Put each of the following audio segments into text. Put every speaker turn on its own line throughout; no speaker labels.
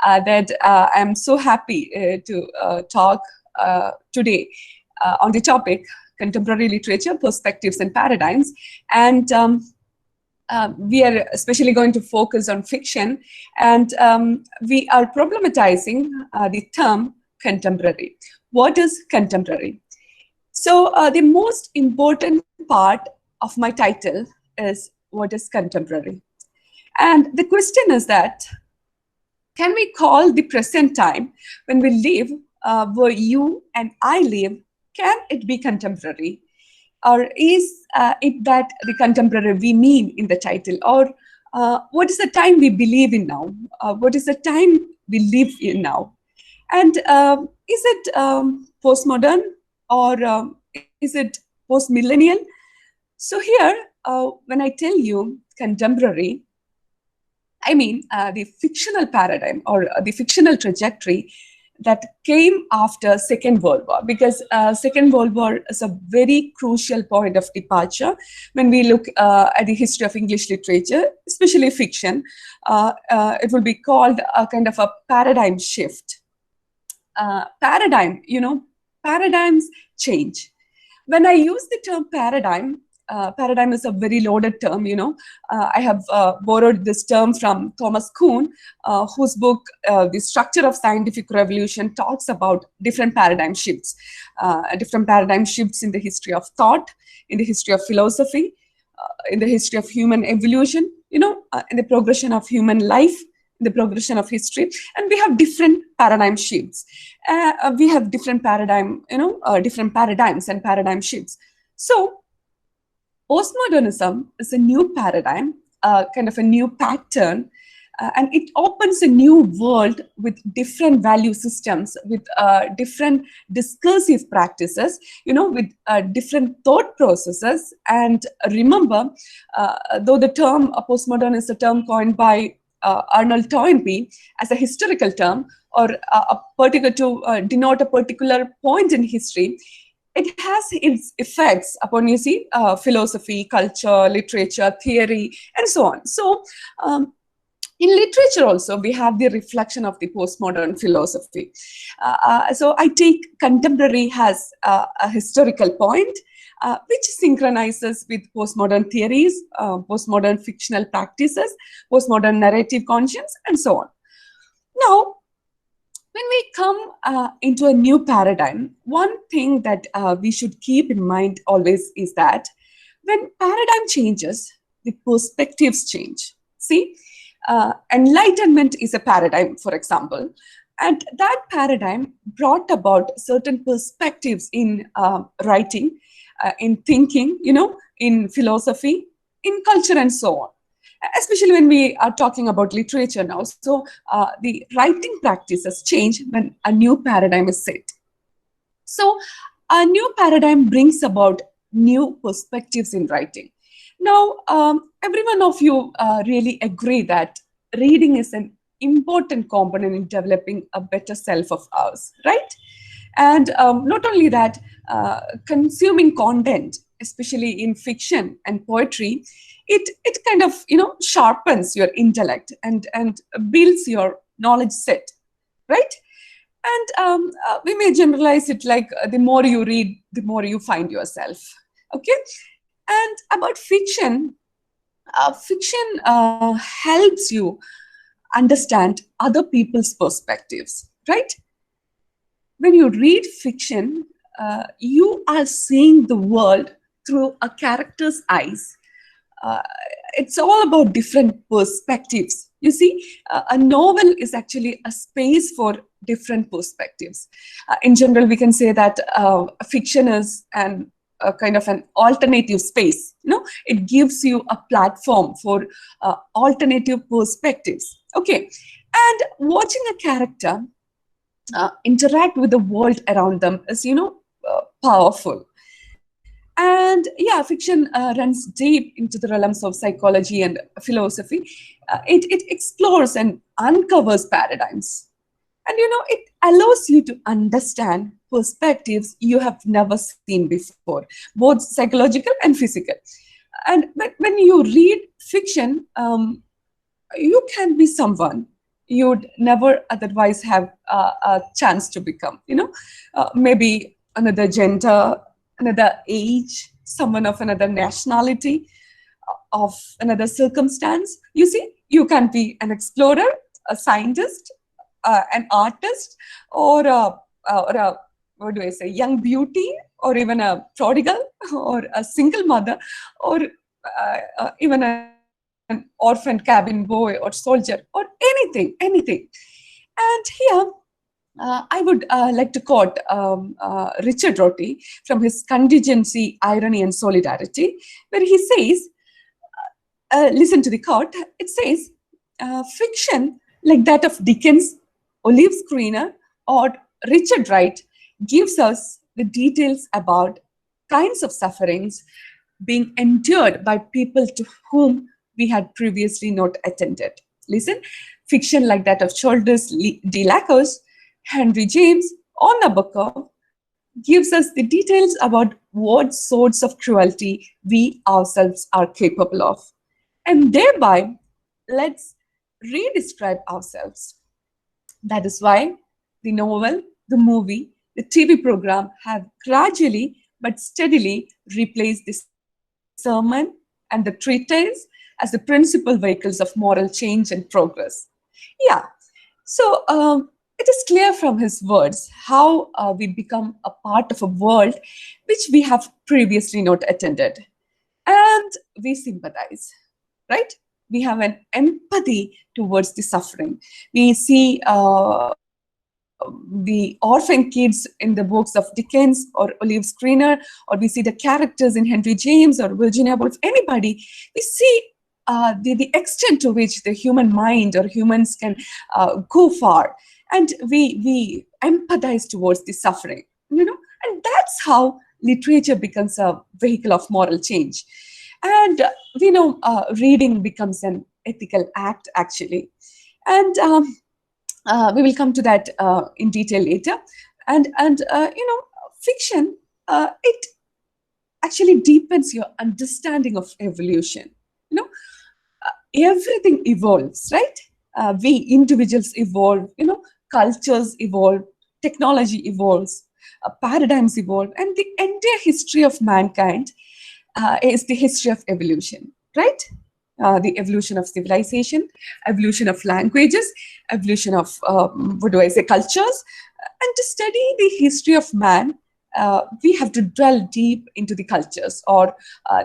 that I'm so happy to talk today on the topic contemporary literature, perspectives and paradigms. And we are especially going to focus on fiction, and we are problematizing the term contemporary. What is contemporary? So the most important part of my title is what is contemporary? And the question is that, can we call the present time when we live, where you and I live, can it be contemporary? Or is it that the contemporary we mean in the title? Or what is the time we believe in now? What is the time we live in now? And is it postmodern, or is it post-millennial? So here, when I tell you contemporary, I mean the fictional paradigm or the fictional trajectory that came after Second World War, because Second World War is a very crucial point of departure when we look at the history of English literature, especially fiction. It will be called a kind of a paradigm shift. Paradigm, paradigms change. When I use the term paradigm, paradigm is a very loaded term, I have borrowed this term from Thomas Kuhn, whose book, The Structure of Scientific Revolution, talks about different paradigm shifts in the history of thought, in the history of philosophy, in the history of human evolution, in the progression of human life, in the progression of history. And we have different paradigm shifts. We have different different paradigms and paradigm shifts. So postmodernism is a new paradigm, kind of a new pattern, and it opens a new world with different value systems, with different discursive practices, with different thought processes. And remember, though the term postmodern is a term coined by Arnold Toynbee as a historical term, or a particular to denote a particular point in history, it has its effects upon, philosophy, culture, literature, theory, and so on. So in literature also, we have the reflection of the postmodern philosophy. So I take contemporary as a historical point, which synchronizes with postmodern theories, postmodern fictional practices, postmodern narrative conscience, and so on. Now, when we come into a new paradigm, one thing that we should keep in mind always is that when paradigm changes, the perspectives change. See, enlightenment is a paradigm, for example, and that paradigm brought about certain perspectives in writing, in thinking, in philosophy, in culture, and so on. Especially when we are talking about literature now. So the writing practices change when a new paradigm is set. So a new paradigm brings about new perspectives in writing. Now, every one of you really agree that reading is an important component in developing a better self of ours, right? And not only that, consuming content, especially in fiction and poetry, it kind of sharpens your intellect and builds your knowledge set, right? And we may generalize it like the more you read, the more you find yourself. Okay. And about fiction, fiction helps you understand other people's perspectives, right? When you read fiction, you are seeing the world through a character's eyes. It's all about different perspectives. You see, a novel is actually a space for different perspectives. In general, we can say that fiction is a kind of an alternative space. It gives you a platform for alternative perspectives. Okay, and watching a character interact with the world around them is, powerful. And yeah, fiction runs deep into the realms of psychology and philosophy. It explores and uncovers paradigms. And it allows you to understand perspectives you have never seen before, both psychological and physical. And when you read fiction, you can be someone you'd never otherwise have a chance to become. Maybe another gender, another age, someone of another nationality, of another circumstance. You see, you can be an explorer, a scientist, an artist, or a what do I say, young beauty, or even a prodigal, or a single mother, or even an orphan cabin boy or soldier, or anything. And here, I would like to quote Richard Rorty from his Contingency, Irony and Solidarity, where he says, listen to the quote, it says, fiction like that of Dickens, Olive Screener, or Richard Wright gives us the details about kinds of sufferings being endured by people to whom we had previously not attended. Listen, fiction like that of Childers de Lacos, Henry James, or Nabokov gives us the details about what sorts of cruelty we ourselves are capable of. And thereby, let's re-describe ourselves. That is why the novel, the movie, the TV program have gradually but steadily replaced the sermon and the treatise as the principal vehicles of moral change and progress. Yeah, so it is clear from his words how we become a part of a world which we have previously not attended. And we sympathize, right? We have an empathy towards the suffering. We see the orphan kids in the books of Dickens or Olive Screener, or we see the characters in Henry James or Virginia Woolf, anybody. We see the extent to which the human mind or humans can go far. And we empathize towards the suffering, and that's how literature becomes a vehicle of moral change. And we know reading becomes an ethical act, actually. And we will come to that in detail later. And fiction, it actually deepens your understanding of evolution. Everything evolves, right? We individuals evolve, cultures evolve, technology evolves, paradigms evolve, and the entire history of mankind is the history of evolution, right? The evolution of civilization, evolution of languages, evolution of, cultures. And to study the history of man, we have to dwell deep into the cultures or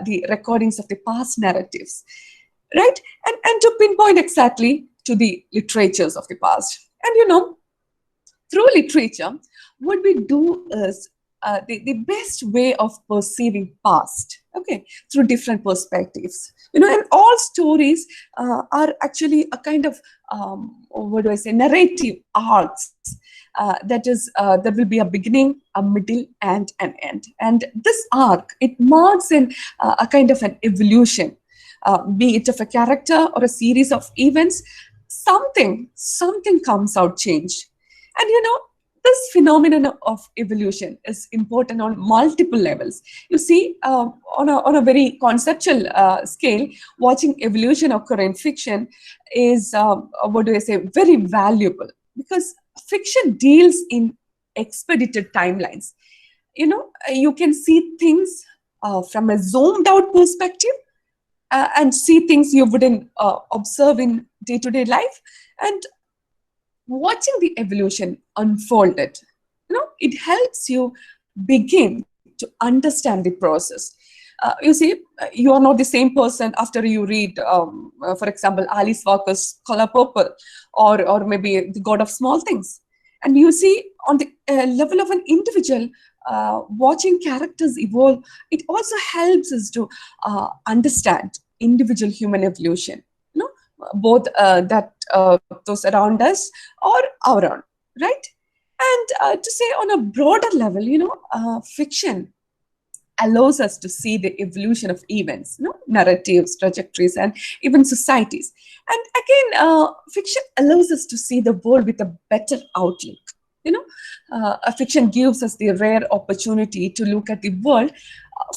the recordings of the past narratives, right? And to pinpoint exactly to the literatures of the past. And through literature, what we do is the best way of perceiving past, okay, through different perspectives. And all stories are actually a kind of, narrative arcs. That is, there will be a beginning, a middle, and an end. And this arc, it marks a kind of an evolution, be it of a character or a series of events. Something comes out changed. And this phenomenon of evolution is important on multiple levels. You see, on a very conceptual scale, watching evolution occur in fiction is, very valuable, because fiction deals in expedited timelines. You can see things from a zoomed out perspective and see things you wouldn't observe in day-to-day life. And watching the evolution unfolded, it helps you begin to understand the process. You see, you are not the same person after you read, for example, Alice Walker's Color Purple, or maybe The God of Small Things. And you see, on the level of an individual, watching characters evolve, it also helps us to understand individual human evolution, both those around us or our own, right? And to say on a broader level, fiction allows us to see the evolution of events, narratives, trajectories, and even societies. And again, fiction allows us to see the world with a better outlook. A fiction gives us the rare opportunity to look at the world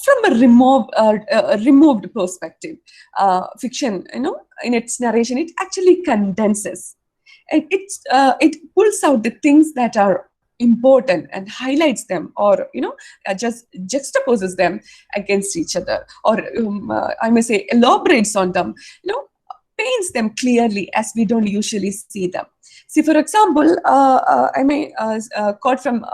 from a removed perspective. Fiction, in its narration, it actually condenses. And it pulls out the things that are important and highlights them, or just juxtaposes them against each other, or I may say elaborates on them, paints them clearly as we don't usually see them. See, for example, I may quote from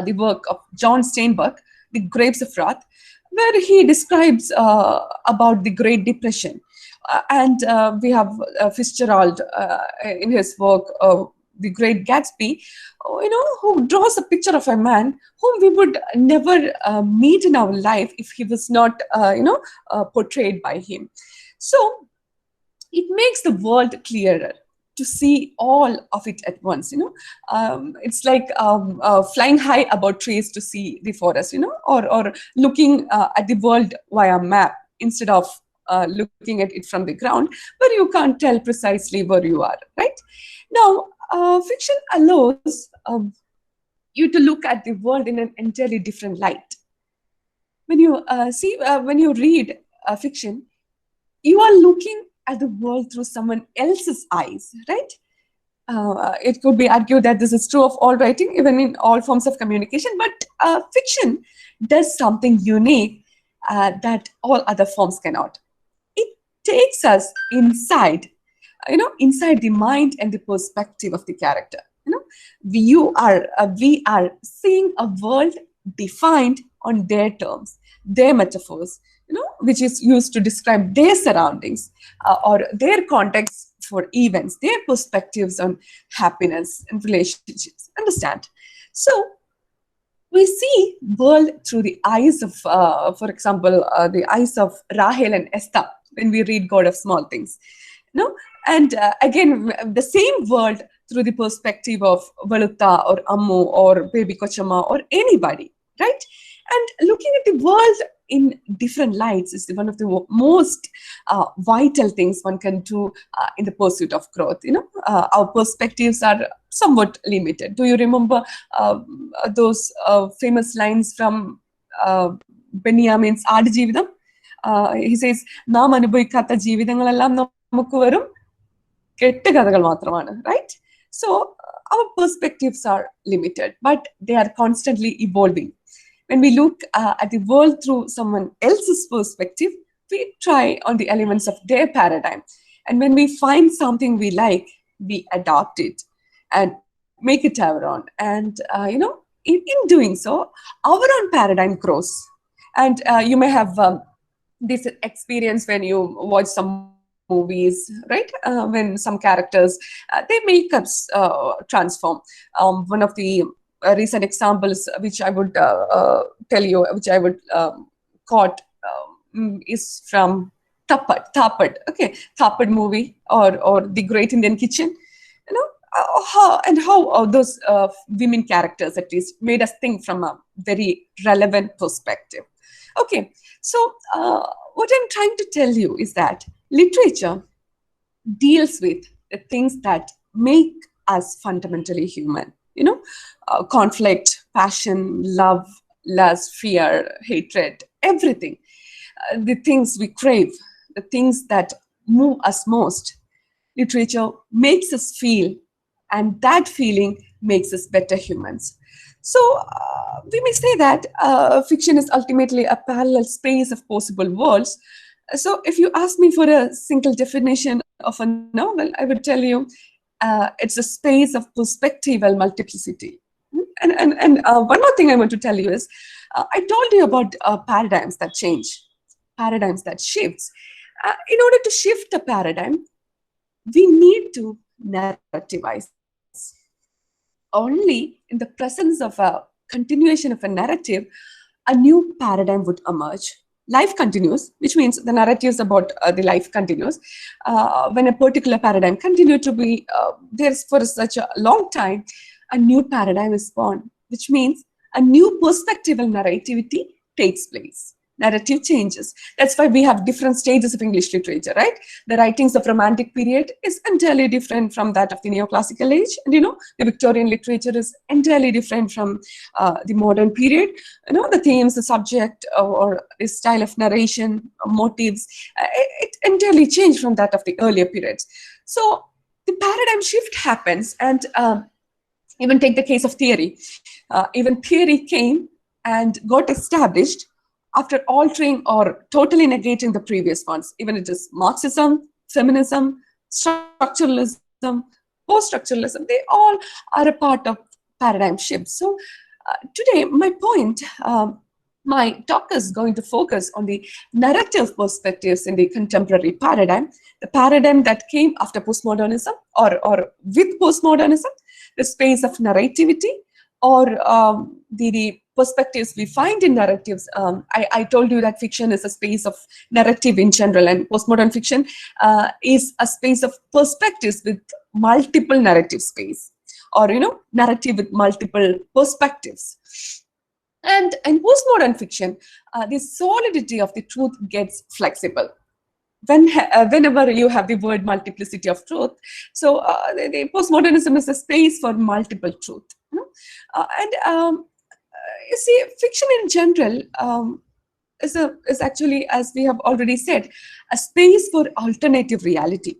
the work of John Steinbeck, The Grapes of Wrath, where he describes about the Great Depression. And we have Fitzgerald in his work, The Great Gatsby, who draws a picture of a man whom we would never meet in our life if he was not, portrayed by him. So it makes the world clearer to see all of it at once. It's like flying high above trees to see the forest, or looking at the world via map instead of looking at it from the ground, where you can't tell precisely where you are, right? Now, fiction allows you to look at the world in an entirely different light. When you when you read fiction, you are looking at the world through someone else's eyes, right? It could be argued that this is true of all writing, even in all forms of communication, but fiction does something unique that all other forms cannot. It takes us inside, inside the mind and the perspective of the character. We are seeing a world defined on their terms, their metaphors, which is used to describe their surroundings or their context for events, their perspectives on happiness and relationships. Understand? So we see world through the eyes of, for example, the eyes of Rahel and Esther when we read God of Small Things. And again, the same world through the perspective of Valutta or Ammu or Baby Kochama or anybody, right? And looking at the world in different lights is one of the most vital things one can do in the pursuit of growth. Our perspectives are somewhat limited. Do you remember those famous lines from Benjamin's Aad Jeevitham? He says, "Naam anubhavikatha jeevithangalellam namukku verum ketta kathakal matramanu," right? So our perspectives are limited, but they are constantly evolving. When we look at the world through someone else's perspective, we try on the elements of their paradigm. And when we find something we like, we adopt it and make it our own. And, in doing so, our own paradigm grows. And you may have this experience when you watch some movies, right? When some characters, they make us transform. One of the recent examples which I would tell you, which I would quote, is from Thapad, okay, Thapad movie or The Great Indian Kitchen. How those women characters at least made us think from a very relevant perspective. Okay, so what I'm trying to tell you is that literature deals with the things that make us fundamentally human. Conflict, passion, love, lust, fear, hatred, everything. The things we crave, the things that move us most. Literature makes us feel, and that feeling makes us better humans. So we may say that fiction is ultimately a parallel space of possible worlds. So if you ask me for a single definition of a novel, I would tell you it's a space of perspectival multiplicity. And one more thing I want to tell you is, I told you about paradigms that change, paradigms that shifts. In order to shift a paradigm, we need to narrativize. Only in the presence of a continuation of a narrative, a new paradigm would emerge. Life continues, which means the narratives about the life continues. When a particular paradigm continues to be there for such a long time, a new paradigm is born, which means a new perspectival narrativity takes place. Narrative changes. That's why we have different stages of English literature, right? The writings of Romantic period is entirely different from that of the Neoclassical age. And, the Victorian literature is entirely different from the modern period. The themes, the subject, or the style of narration, motives, it entirely changed from that of the earlier periods. So the paradigm shift happens, and even take the case of theory. Even theory came and got established after altering or totally negating the previous ones. Even it is Marxism, feminism, structuralism, post-structuralism, they all are a part of paradigm shifts. So today, my talk is going to focus on the narrative perspectives in the contemporary paradigm, the paradigm that came after postmodernism or with postmodernism, the space of narrativity, or the perspectives we find in narratives. I told you that fiction is a space of narrative in general, and postmodern fiction is a space of perspectives with multiple narrative space, or narrative with multiple perspectives. And in postmodern fiction, the solidity of the truth gets flexible. Whenever you have the word multiplicity of truth, so the postmodernism is a space for multiple truth. You see, fiction in general is actually, as we have already said, a space for alternative reality.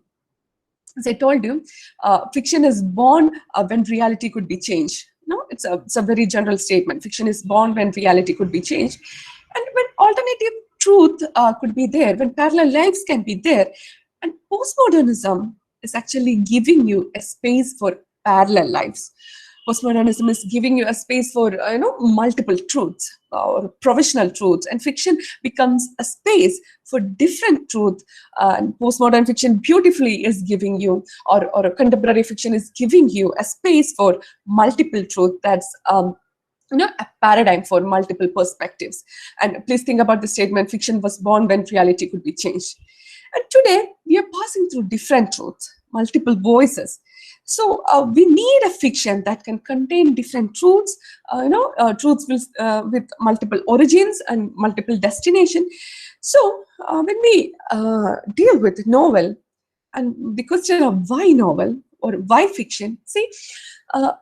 As I told you, fiction is born when reality could be changed. No, it's a very general statement. Fiction is born when reality could be changed, and when alternative truth could be there, when parallel lives can be there. And postmodernism is actually giving you a space for parallel lives. Postmodernism is giving you a space for multiple truths or provisional truths, and fiction becomes a space for different truth. And postmodern fiction beautifully is giving you, or contemporary fiction is giving you a space for multiple truth. That's a paradigm for multiple perspectives. And please think about the statement: fiction was born when reality could be changed. And today we are passing through different truths, multiple voices. So we need a fiction that can contain different truths, truths with multiple origins and multiple destination. So when we deal with novel, and the question of why novel or why fiction, see,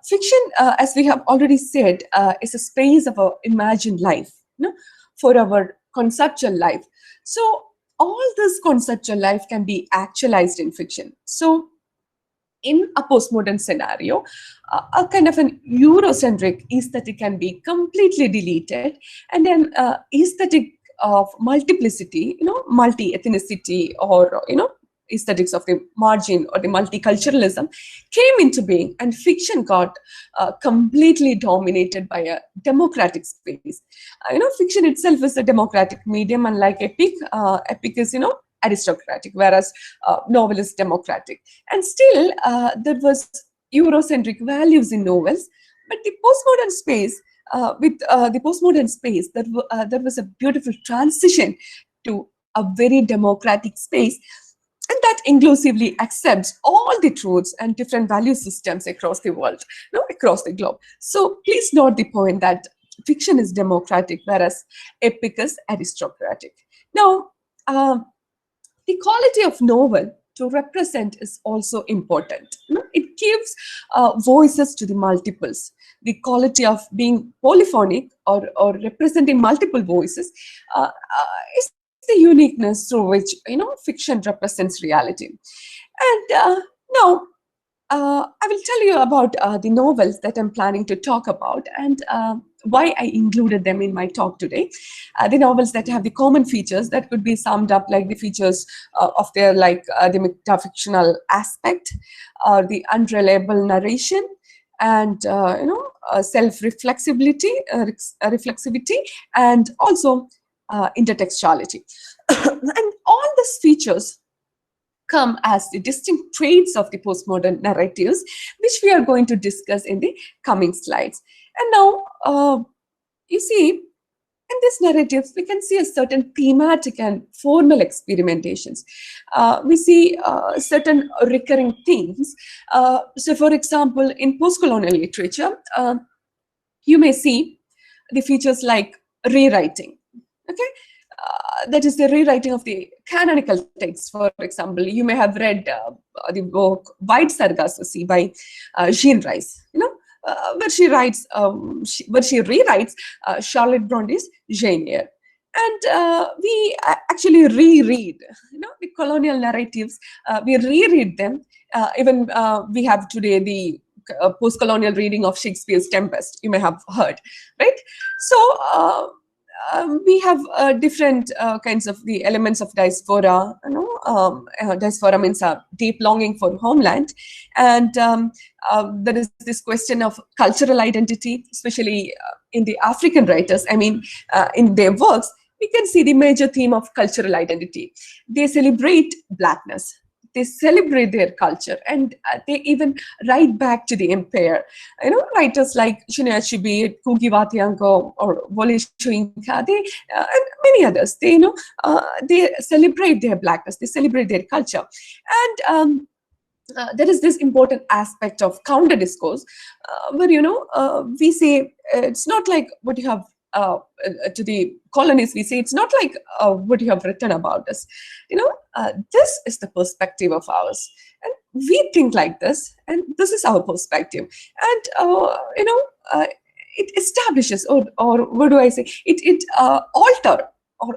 fiction, as we have already said, is a space of our imagined life, for our conceptual life. So all this conceptual life can be actualized in fiction. So in a postmodern scenario, a kind of an Eurocentric aesthetic can be completely deleted, and then aesthetic of multiplicity, multi-ethnicity, or aesthetics of the margin or the multiculturalism came into being, and fiction got completely dominated by a democratic space. Fiction itself is a democratic medium, unlike epic. Epic is aristocratic, whereas novel is democratic. And still there was Eurocentric values in novels, but the postmodern space, there was a beautiful transition to a very democratic space, and that inclusively accepts all the truths and different value systems across the world, across the globe. So please note the point that fiction is democratic, whereas epic is aristocratic. Now, the quality of novel to represent is also important. It gives voices to the multiples. The quality of being polyphonic or representing multiple voices is the uniqueness through which fiction represents reality. And now I will tell you about the novels that I'm planning to talk about, and why I included them in my talk today. The novels that have the common features that could be summed up like the features of their the metafictional aspect, or the unreliable narration, and self-reflexivity, and also intertextuality. And all these features come as the distinct traits of the postmodern narratives, which we are going to discuss in the coming slides. And now, you see, in these narratives, we can see a certain thematic and formal experimentations. We see certain recurring themes. So, for example, in post-colonial literature, you may see the features like rewriting. Okay. That is the rewriting of the canonical text. For example, you may have read the book White Sargassy by Jean Rice, where she rewrites Charlotte Bronte's Jane Eyre. And we actually reread, the colonial narratives. We reread them. Even we have today the post-colonial reading of Shakespeare's Tempest. You may have heard, right? So we have different kinds of the elements of diaspora. Diaspora means a deep longing for homeland, and there is this question of cultural identity, especially in the African writers. I mean, in their works, we can see the major theme of cultural identity. They celebrate Blackness. They celebrate their culture, and they even write back to the empire. Writers like Jinan T.K, Cognise-Logue, or Wole Soyinka, and many others. They celebrate their Blackness. They celebrate their culture, and there is this important aspect of counter discourse, where we say it's not like what you have. To the colonists, we say it's not like what you have written about us. This is the perspective of ours, and we think like this, and this is our perspective. And it establishes, or what do I say? It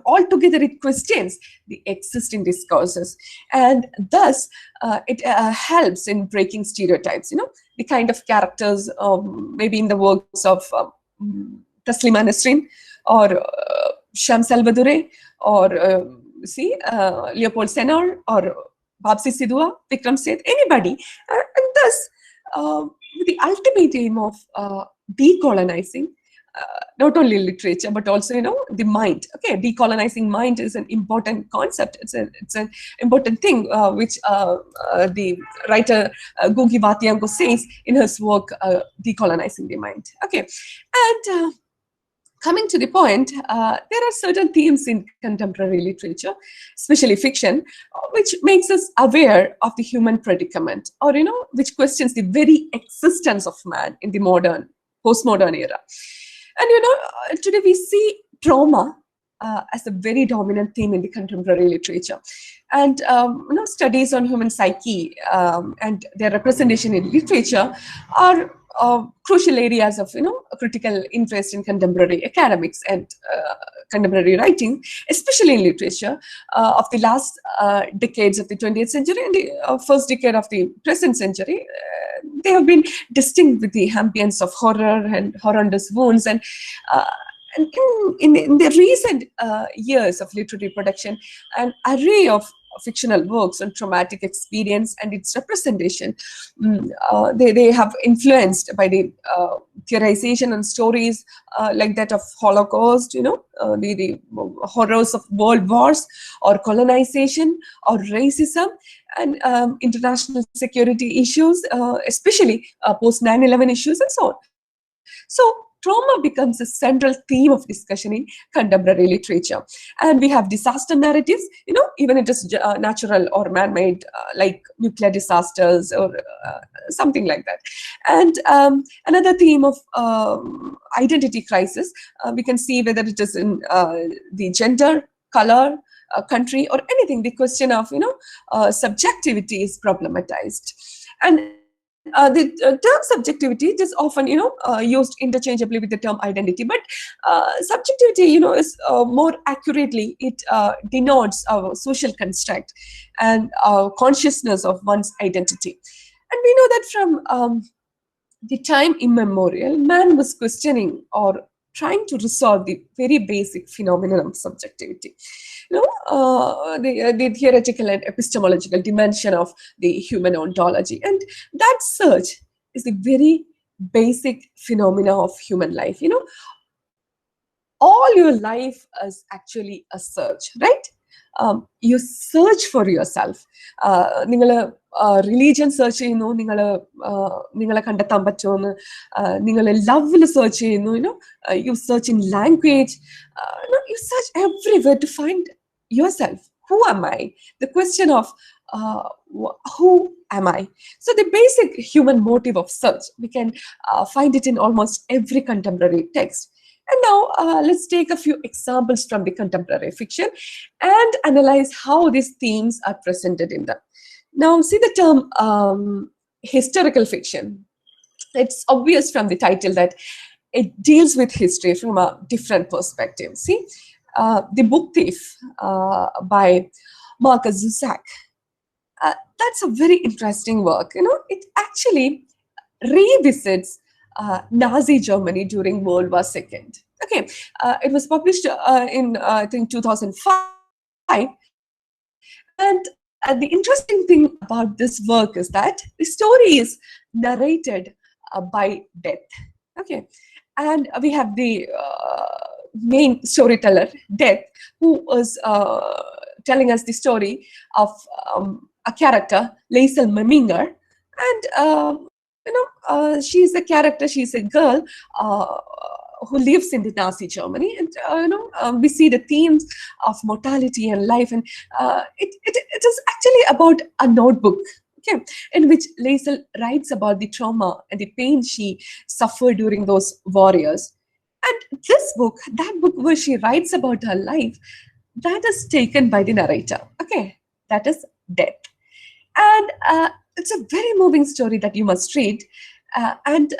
altogether it questions the existing discourses, and thus it helps in breaking stereotypes. The kind of characters, maybe in the works of Taslima Nasrin, or Sham Salvadore, or Leopold Senor, or Babsi Sidhua, Vikram Seth, anybody. And thus, the ultimate aim of decolonizing not only literature, but also, the mind. Okay, decolonizing mind is an important concept. It's an important thing, which the writer Gugi Vatiango says in his work, Decolonizing the Mind. Okay, and coming to the point, there are certain themes in contemporary literature, especially fiction, which makes us aware of the human predicament, or, which questions the very existence of man in the modern, postmodern era. And, today we see trauma as a very dominant theme in the contemporary literature. And, studies on human psyche and their representation in literature are crucial areas of critical interest in contemporary academics and contemporary writing, especially in literature of the last decades of the 20th century and the first decade of the present century. They have been distinct with the ambience of horror and horrendous wounds, and in the recent years of literary production, an array of fictional works on traumatic experience and its representation. They have influenced by the theorization and stories like that of Holocaust, the horrors of world wars, or colonization, or racism, and international security issues, especially post 9/11 issues, and so on. So trauma becomes a central theme of discussion in contemporary literature. And we have disaster narratives, even it is natural or man-made, like nuclear disasters or something like that. And another theme of identity crisis, we can see whether it is in the gender, color, country, or anything. The question of subjectivity is problematized. And the term subjectivity is often, used interchangeably with the term identity, but subjectivity, is more accurately, it denotes our social construct and consciousness of one's identity. And we know that from the time immemorial, man was questioning or trying to resolve the very basic phenomenon of subjectivity. The theoretical and epistemological dimension of the human ontology. And that search is the very basic phenomena of human life. All your life is actually a search, right? You search for yourself. Religion search ചെയ്യുന്നു, നിങ്ങളെ കണ്ടെത്താൻ പറ്റുമെന്ന്, നിങ്ങൾ ലവിൽ search ചെയ്യുന്നു, you search in language, you search everywhere to find yourself. Who am I? The question of who am I? So the basic human motive of search, we can find it in almost every contemporary text. And now let's take a few examples from the contemporary fiction and analyze how these themes are presented in them. Now, see the term historical fiction. It's obvious from the title that it deals with history from a different perspective. See, The Book Thief by Marcus Zusak. That's a very interesting work. It actually revisits Nazi Germany during World War II. Okay, it was published in I think 2005, and the interesting thing about this work is that the story is narrated by death. Okay, and we have the main storyteller, Death, who is telling us the story of a character, Liesel Meminger, and she's a character. She's a girl who lives in the Nazi Germany, and we see the themes of mortality and life, and it is actually about a notebook, okay, in which Liesel writes about the trauma and the pain she suffered during those war years. And this book, that book where she writes about her life, that is taken by the narrator, okay, that is Death. And it's a very moving story that you must read, and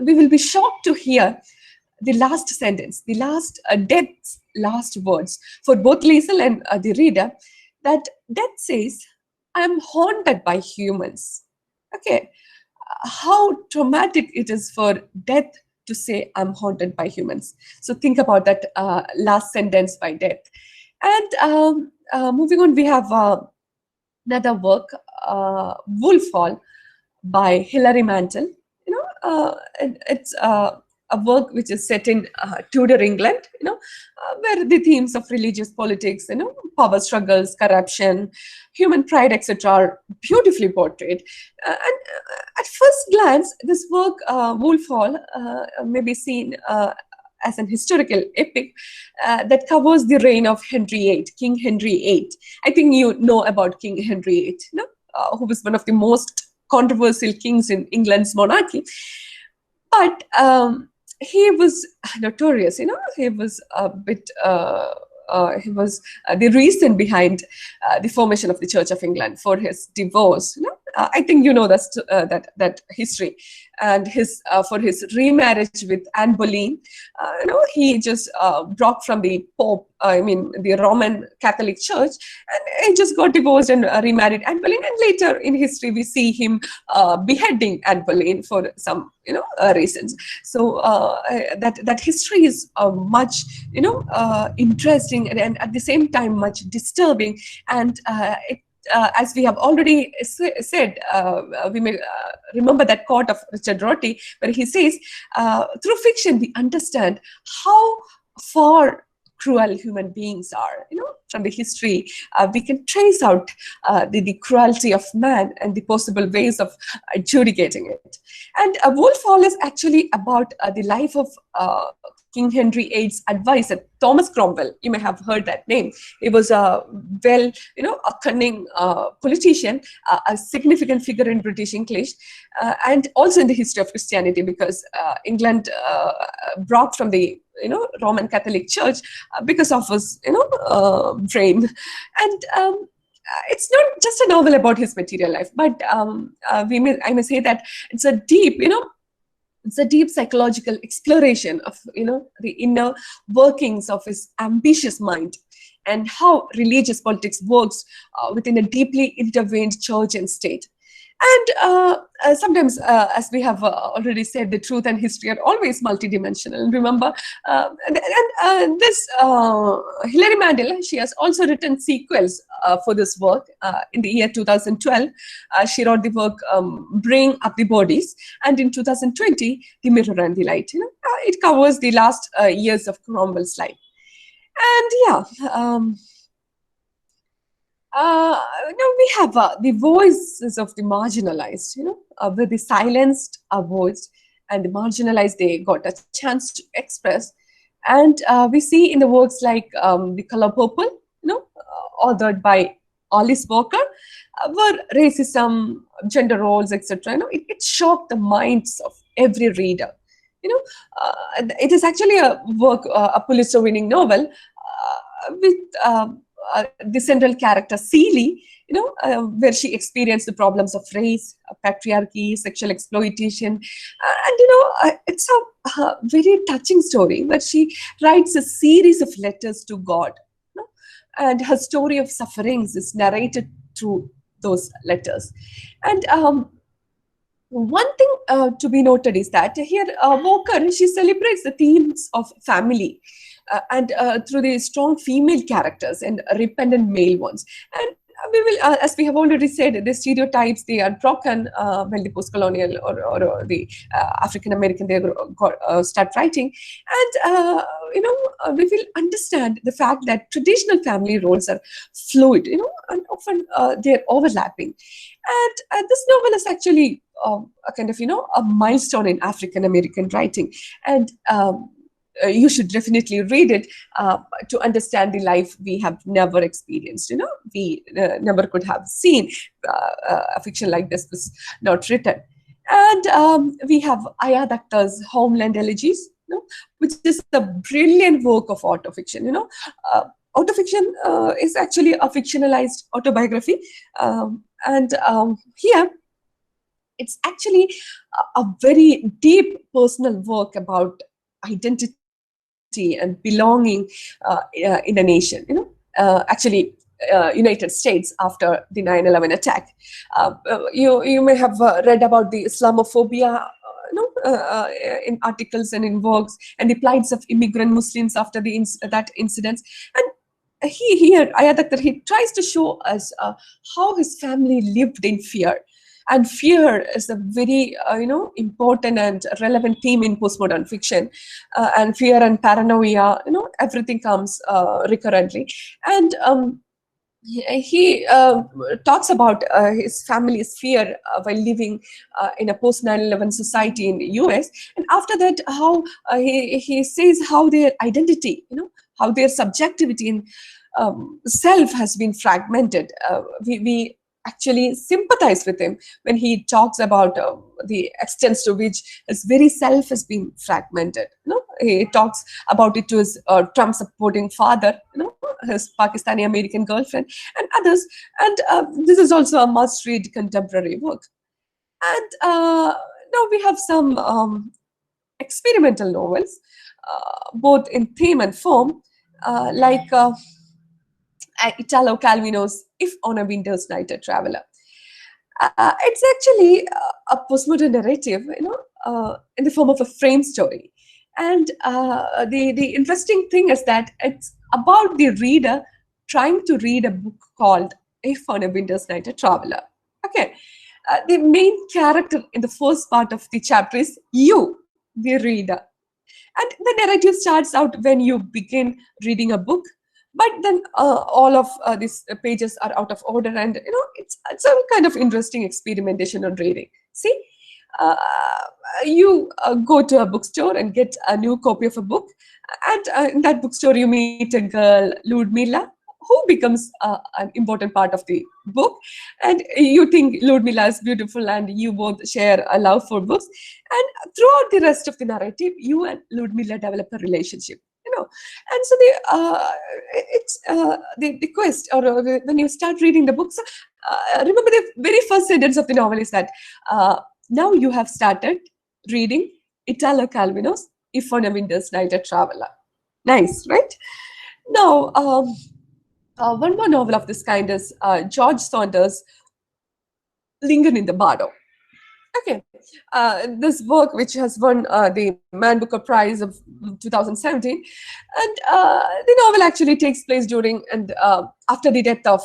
we will be shocked to hear the last sentence, the last Death's last words for both Liesel and the reader, that Death says, "I am haunted by humans." Okay, how traumatic it is for Death to say, "I'm haunted by humans." So think about that last sentence by Death. And moving on, we have another work, Wolf Hall by Hilary Mantel. It's a work which is set in Tudor England, where the themes of religious politics, power struggles, corruption, human pride, etc., are beautifully portrayed. And at first glance, this work, Wolf Hall, may be seen as an historical epic that covers the reign of Henry VIII, King Henry VIII. I think you know about King Henry VIII, who was one of the most controversial kings in England's monarchy. But he was notorious, he was a bit, he was the reason behind the formation of the Church of England for his divorce. I think you know that history, and his for his remarriage with Anne Boleyn. He just broke from the Pope, the Roman Catholic Church, and he just got divorced and remarried Anne Boleyn. And later in history, we see him beheading Anne Boleyn for some reasons. So that history is much interesting, and at the same time much disturbing, and as we have already said, we may remember that quote of Richard Rorty, where he says, through fiction we understand how far cruel human beings are. From the history, we can trace out the cruelty of man and the possible ways of adjudicating it. And Wolf Hall is actually about the life of King Henry VIII's advisor, Thomas Cromwell. You may have heard that name. He was a a cunning politician, a significant figure in British English, and also in the history of Christianity, because England broke from the Roman Catholic Church because of his brain. And it's not just a novel about his material life, but I may say that it's a deep, it's a deep psychological exploration of the inner workings of his ambitious mind, and how religious politics works within a deeply intertwined church and state. And sometimes, as we have already said, the truth and history are always multidimensional. Remember, this Hilary Mantel, she has also written sequels for this work. In the year 2012, she wrote the work Bring Up the Bodies, and in 2020, The Mirror and the Light. It covers the last years of Cromwell's life. And we have the voices of the marginalized, where the silenced are voiced and the marginalized, they got a chance to express. And we see in the works like The Color Purple, authored by Alice Walker, where racism, gender roles, etc., it shocked the minds of every reader. It is actually a work, a Pulitzer-winning novel with the central character Celie, where she experienced the problems of race, patriarchy, sexual exploitation, it's a very touching story where she writes a series of letters to God, and her story of sufferings is narrated through those letters. And one thing to be noted is that here Walker, she celebrates the themes of family and through the strong female characters and repentant male ones. And we will, as we have already said, the stereotypes, they are broken when the post-colonial or the African American, they start writing. And we will understand the fact that traditional family roles are fluid, and often they're overlapping. And this novel is actually a kind of, a milestone in African American writing. And you should definitely read it to understand the life we have never experienced. We never could have seen a fiction like this was not written. And we have Aya Dakhtar's Homeland Elegies, which is a brilliant work of autofiction. Autofiction is actually a fictionalized autobiography, and here it's actually a very deep personal work about identity and belonging in a nation. Actually, United States after the 9/11 attack. You may have read about the Islamophobia in articles and in works, and the plights of immigrant Muslims after that incident. And here, Aya Dakhtar, he tries to show us how his family lived in fear. And fear is a very, important and relevant theme in postmodern fiction. And fear and paranoia, everything comes recurrently. And he talks about his family's fear while living in a post-9/11 society in the US. And after that, how he says how their identity, how their subjectivity and self has been fragmented. We actually sympathize with him when he talks about the extent to which his very self has been fragmented. He talks about it to his Trump supporting father, his Pakistani American girlfriend, and others. And this is also a must-read contemporary work. And now we have some experimental novels, both in theme and form, like Italo Calvino's If on a Winter's Night a Traveler. It's actually a postmodern narrative, in the form of a frame story. And the interesting thing is that it's about the reader trying to read a book called If on a Winter's Night a Traveler. Okay, the main character in the first part of the chapter is you, the reader. And the narrative starts out when you begin reading a book, but then all of these pages are out of order, and it's some kind of interesting experimentation on reading. See, you go to a bookstore and get a new copy of a book, and in that bookstore you meet a girl, Ludmila, who becomes an important part of the book. And you think Ludmila is beautiful, and you both share a love for books. And throughout the rest of the narrative, you and Ludmila develop a relationship. And so it's the quest, or when you start reading the books, remember the very first sentence of the novel is that now you have started reading Italo Calvino's If on a Winter's Night a Traveler. Nice, right? Now, one more novel of this kind is George Saunders' Lincoln in the Bardo. Okay, this work, which has won the Man Booker Prize of 2017, and the novel actually takes place during and after the death of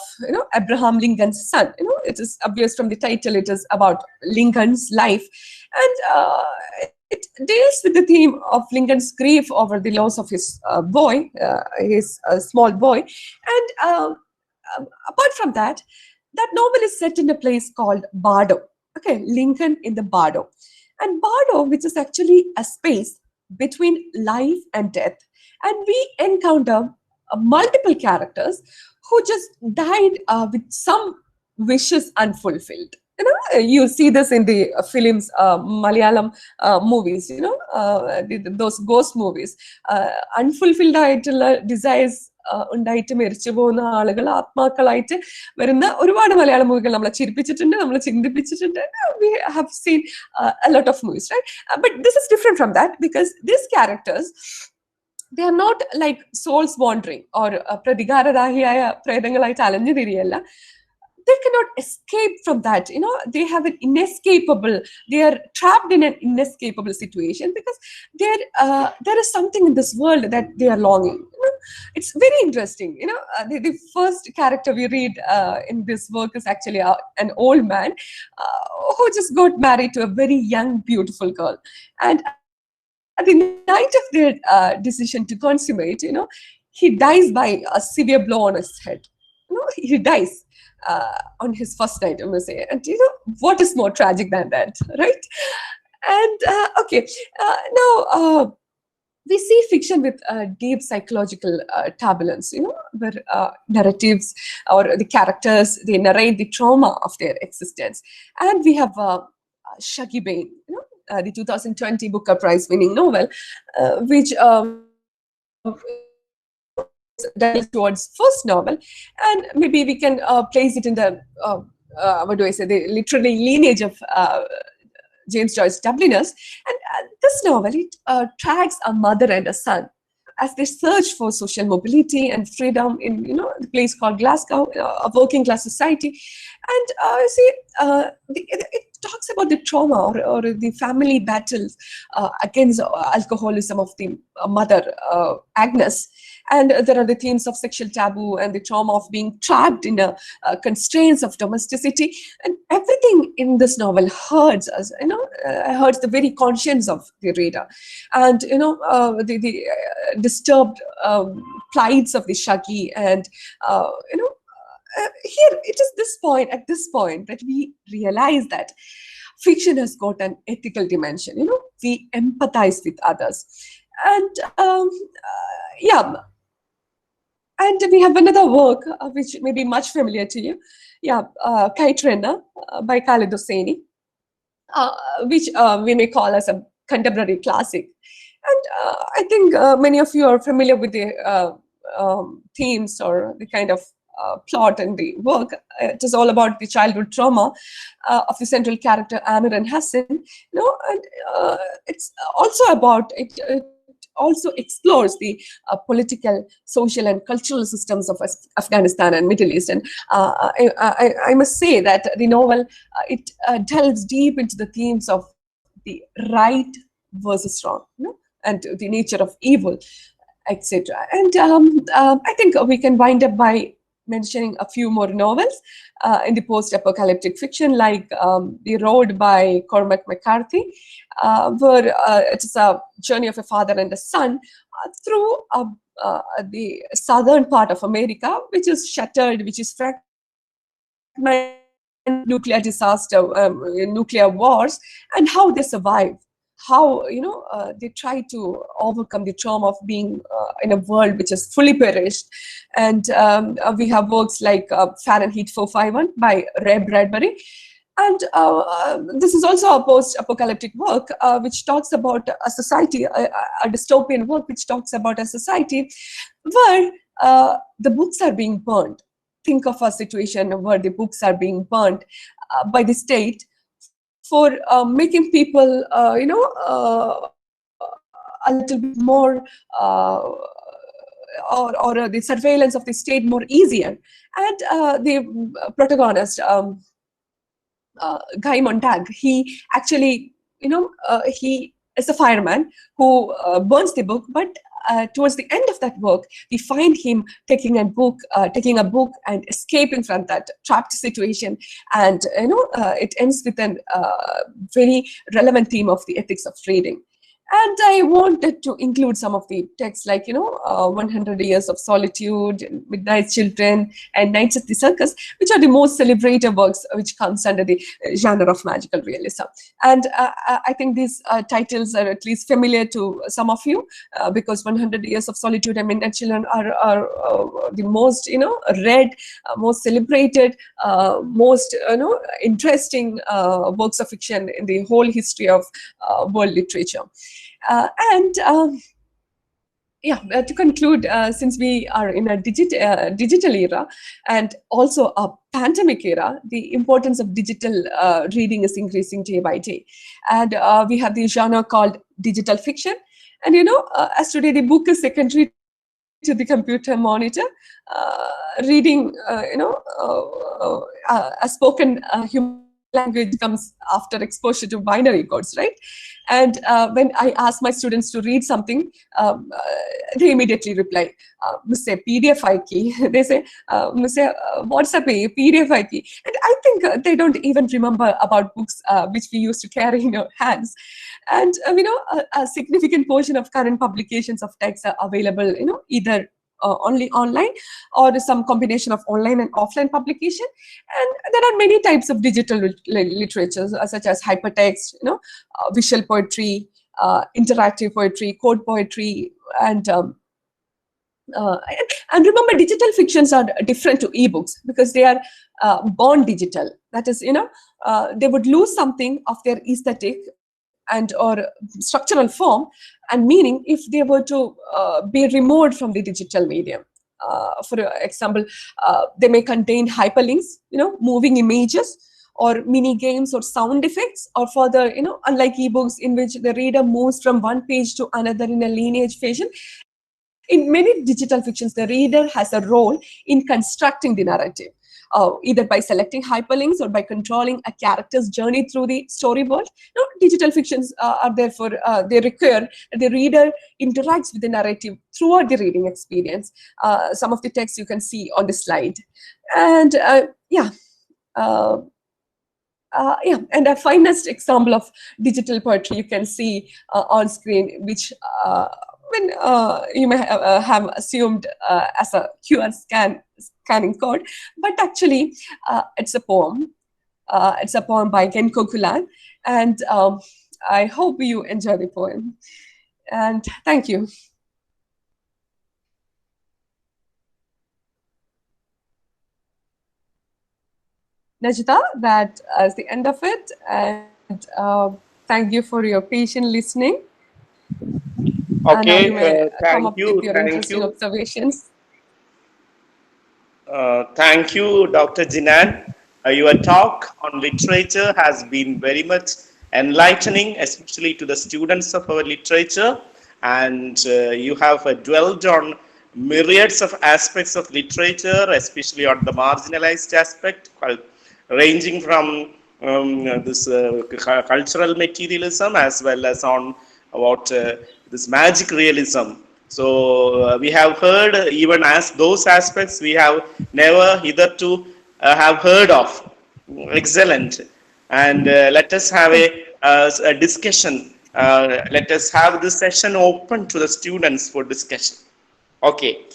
Abraham Lincoln's son. It is obvious from the title; it is about Lincoln's life, and it deals with the theme of Lincoln's grief over the loss of his boy, his small boy, and apart from that, that novel is set in a place called Bardo. Okay, Lincoln in the Bardo. And Bardo, which is actually a space between life and death. And we encounter multiple characters who just died with some wishes unfulfilled. You see this in the films, Malayalam movies, those ghost movies. Unfulfilled desires ഉണ്ടായിട്ട് മരിച്ചു പോകുന്ന ആളുകൾ ആത്മാക്കളായിട്ട് വരുന്ന ഒരുപാട് മലയാള മൂവികൾ നമ്മളെ ചിരിപ്പിച്ചിട്ടുണ്ട്, നമ്മളെ ചിന്തിപ്പിച്ചിട്ടുണ്ട്. We have seen a lot of movies, right? But this is different from that because these characters, they are not like souls wandering or പ്രതികാരരാഹിയായ പ്രേതങ്ങളായിട്ട് അലഞ്ഞു തിരിയല്ല. They cannot escape from that. They have an inescapable, they are trapped in an inescapable situation because there is something in this world that they are longing. It's very interesting. The first character we read in this work is actually an old man who just got married to a very young, beautiful girl. And at the night of their decision to consummate, he dies by a severe blow on his head. He dies on his first night, I must say. And what is more tragic than that, right? And okay, now we see fiction with deep psychological turbulence, where narratives or the characters, they narrate the trauma of their existence. And we have Shaggy Bane, the 2020 Booker Prize winning novel, which towards first novel, and maybe we can place it in the what do I say, the literary lineage of James Joyce Dubliners. And this novel, it tracks a mother and a son as they search for social mobility and freedom in the place called Glasgow, a working class society. And it talks about the trauma or the family battles against alcoholism of the mother, Agnes. And there are the themes of sexual taboo and the trauma of being trapped in constraints of domesticity. And everything in this novel hurts us, hurts the very conscience of the reader. And, the disturbed plights of the Shaggy. And, here it is at this point that we realize that fiction has got an ethical dimension. We empathize with others. And, yeah. And we have another work which may be much familiar to you. Kite Runner by Khalid Hosseini, which we may call as a contemporary classic. And I think many of you are familiar with the themes or the kind of plot in the work. It is all about the childhood trauma of the central character Amir and Hassan. And it's also about it also explores the political, social, and cultural systems of Afghanistan and Middle East. And I must say that the novel, it delves deep into the themes of the right versus wrong, and the nature of evil, etc. And I think we can wind up by mentioning a few more novels in the post-apocalyptic fiction, like The Road by Cormac McCarthy, where it is a journey of a father and a son through the southern part of America, which is shattered, which is fragmented, nuclear disaster, nuclear wars, and how they survive. How they try to overcome the trauma of being in a world which is fully perished. And we have works like Fahrenheit 451 by Ray Bradbury. And this is also a post-apocalyptic work which talks about a society, a dystopian work which talks about a society where the books are being burned. Think of a situation where the books are being burned by the state for making people, a little bit more, or the surveillance of the state more easier. And the protagonist, Guy Montag, he actually, he is a fireman who burns the book, but towards the end of that work, we find him taking a book and escaping from that trapped situation. And it ends with a very relevant theme of the ethics of reading. And I wanted to include some of the texts like, 100 Years of Solitude, Midnight Children, and Nights at the Circus, which are the most celebrated works which comes under the genre of magical realism. And I think these titles are at least familiar to some of you because 100 Years of Solitude and Midnight Children are the most, read, most celebrated, most, interesting works of fiction in the whole history of world literature. And Yeah, to conclude, since we are in a digital era and also a pandemic era, the importance of digital reading is increasing day by day. And we have the genre called digital fiction. And, as today, the book is secondary to the computer monitor. Reading, a spoken human language comes after exposure to binary codes, right? And when I ask my students to read something, they immediately reply, "Mr. PDF key." They say, "Mr. WhatsApp PDF key." And I think they don't even remember about books which we used to carry in our hands. And a significant portion of current publications of text are available, either only online or some combination of online and offline publication. And there are many types of digital literatures, such as hypertext, visual poetry, interactive poetry, code poetry, uh, and remember, digital fictions are different to ebooks because they are born digital. That is, they would lose something of their aesthetic and or structural form and meaning if they were to be removed from the digital medium. For example, they may contain hyperlinks, moving images, or mini games or sound effects, or further, unlike ebooks in which the reader moves from one page to another in a lineage fashion, in many digital fictions, the reader has a role in constructing the narrative, either by selecting hyperlinks or by controlling a character's journey through the story world. Digital fictions are therefore, they require that the reader interacts with the narrative throughout the reading experience. Some of the text you can see on the slide. And yeah. Uh, and a finest example of digital poetry you can see on screen, which when you may have assumed as a QR scanning code, but actually it's a poem. It's a poem by Genko Kulan, and I hope you enjoy the poem. And thank you. Najita, that is the end of it, and thank you for your patient listening.
Okay,
now you may come
thank
up
you,
with your
thank
interesting
you.
observations.
Thank you, Dr. Jinan. Your talk on literature has been very much enlightening, especially to the students of our literature. And you have dwelled on myriads of aspects of literature, especially on the marginalized aspect, ranging from this cultural materialism as well as on about this magic realism. So we have heard even as those aspects we have never hitherto have heard of. Excellent. And let us have a discussion. Let us have this session open to the students for discussion. Okay.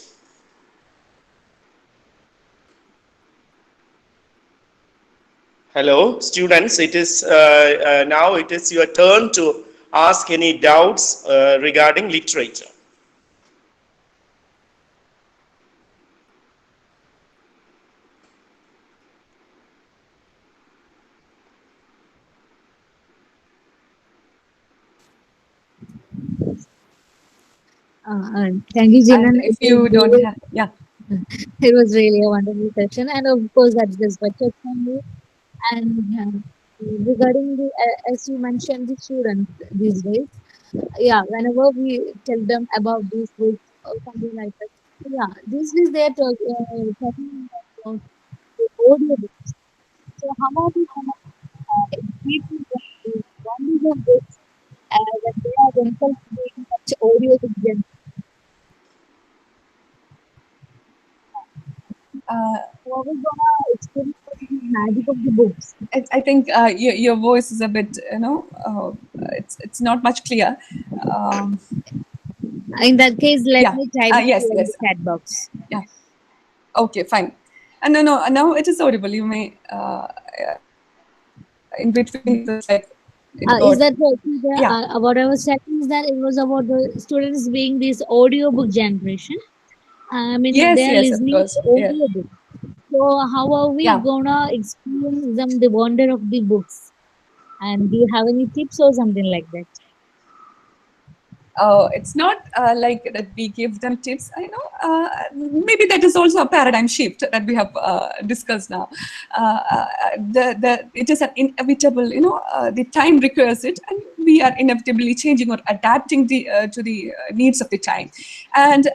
Hello, students. It is now it is your turn to ask any doubts regarding literature.
Thank you, Jinan.
And if you don't have, yeah.
It was really a wonderful session, and of course, that's just budget from you. And regarding the, as you mentioned, the students these days, yeah, whenever we tell them about these books or something like that, yeah, these days they are talking about the audio books. So, how are we going to educate them to only the books that they are themselves doing such audio books? How are we going to experience the magic of the books?
I think your voice is a bit, it's not much clear.
In that case, let
Yeah.
me type it
Yes,
here in
yes.
the chat box.
Yeah. Okay, fine. And no, now it is audible. You may, in between, it was like, it got,
Is that what,
yeah.
what I was saying is that it was about the students being this audiobook generation. I mean, they
Yes,
are
yes, of
listening
course.
to
Yeah.
audiobook. So how are we
Yeah.
gonna experience them the wonder of the books? And do you have any tips or something like that?
It's not like that we give them tips. I know maybe that is also a paradigm shift that we have discussed now. It is an inevitable, the time requires it, and we are inevitably changing or adapting to the needs of the time. And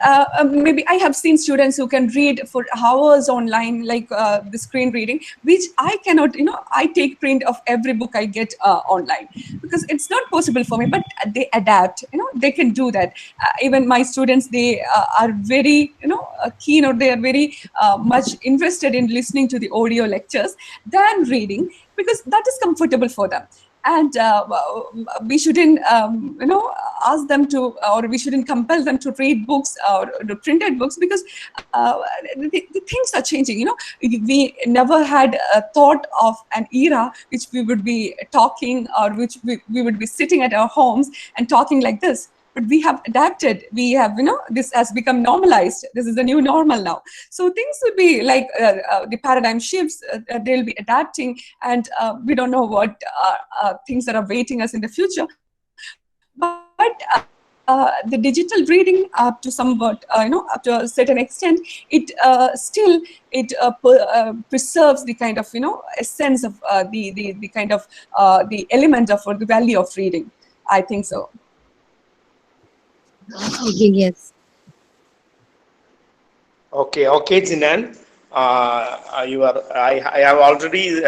maybe I have seen students who can read for hours online, like the screen reading, which I cannot. I take print of every book I get online because it's not possible for me. But they adapt. They can do that. Even my students, they are very keen, or they are very much interested in listening to the audio lectures than reading, because that is comfortable for them. And we shouldn't ask them to, or we shouldn't compel them to read books or the printed books, because the things are changing. We never had a thought of an era which we would be talking, or which we would be sitting at our homes and talking like this. But we have adapted. We have, this has become normalized. This is the new normal now. So things will be like the paradigm shifts. They'll be adapting, and we don't know what things that are awaiting us in the future. But the digital reading, up to somewhat, up to a certain extent, it still preserves the kind of essence of the kind of the element of, or the value of reading. I think so.
Okay, yes.
Okay, Jinan. I have already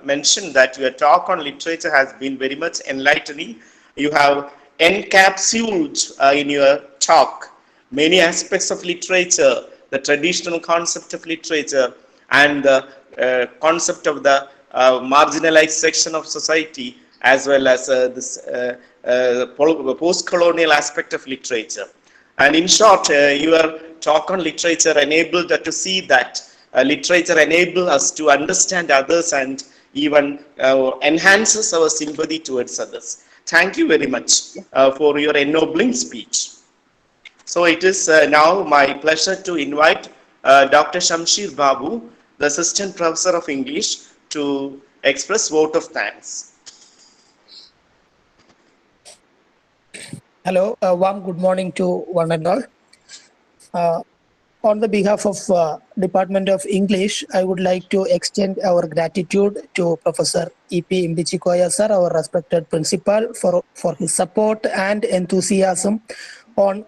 mentioned that your talk on literature has been very much enlightening. You have encapsulated in your talk many aspects of literature, the traditional concept of literature, and the concept of the marginalized section of society, as well as this post-colonial aspect of literature. And in short, your talk on literature enabled to see that literature enables us to understand others, and even enhances our sympathy towards others. Thank you very much for your ennobling speech. So it is now my pleasure to invite Dr. Shamshir Babu, the Assistant Professor of English, to express vote of thanks.
Hello, warm good morning to one and all. On the behalf of Department of English, I would like to extend our gratitude to Professor E.P. Imbichikoya sir, our respected principal, for his support and enthusiasm on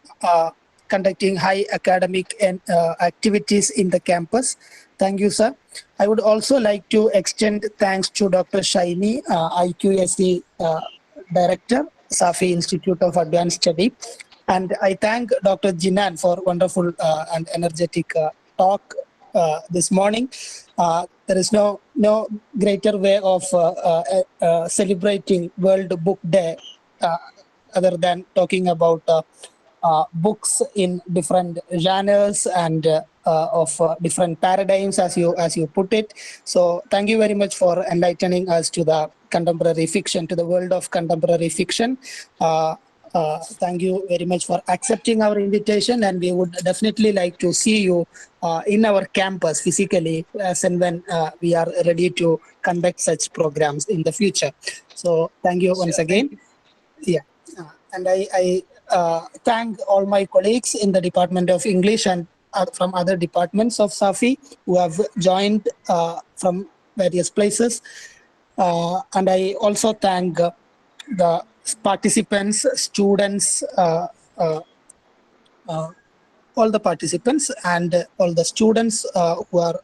conducting high academic and activities in the campus. Thank you, sir. I would also like to extend thanks to Dr. Shaini, IQAC Director, SAFI Institute of Advanced Study. And I thank Dr. Jinan for wonderful and energetic talk this morning. There is no greater way of celebrating World Book Day other than talking about books in different genres and of different paradigms, as you put it. So thank you very much for enlightening us to the contemporary fiction, to the world of contemporary fiction. Thank you very much for accepting our invitation, and we would definitely like to see you in our campus physically as and when we are ready to conduct such programs in the future. So thank you once again. Yeah, and I thank all my colleagues in the Department of English and from other departments of SAFI who have joined from various places. And I also thank the participants, students, all the participants and all the students who are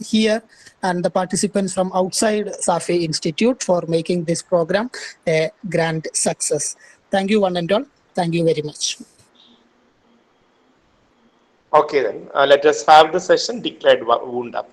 here, and the participants from outside SAFI Institute for making this program a grand success. Thank you one and all. Thank you very much.
Okay then, let us have the session declared wound up.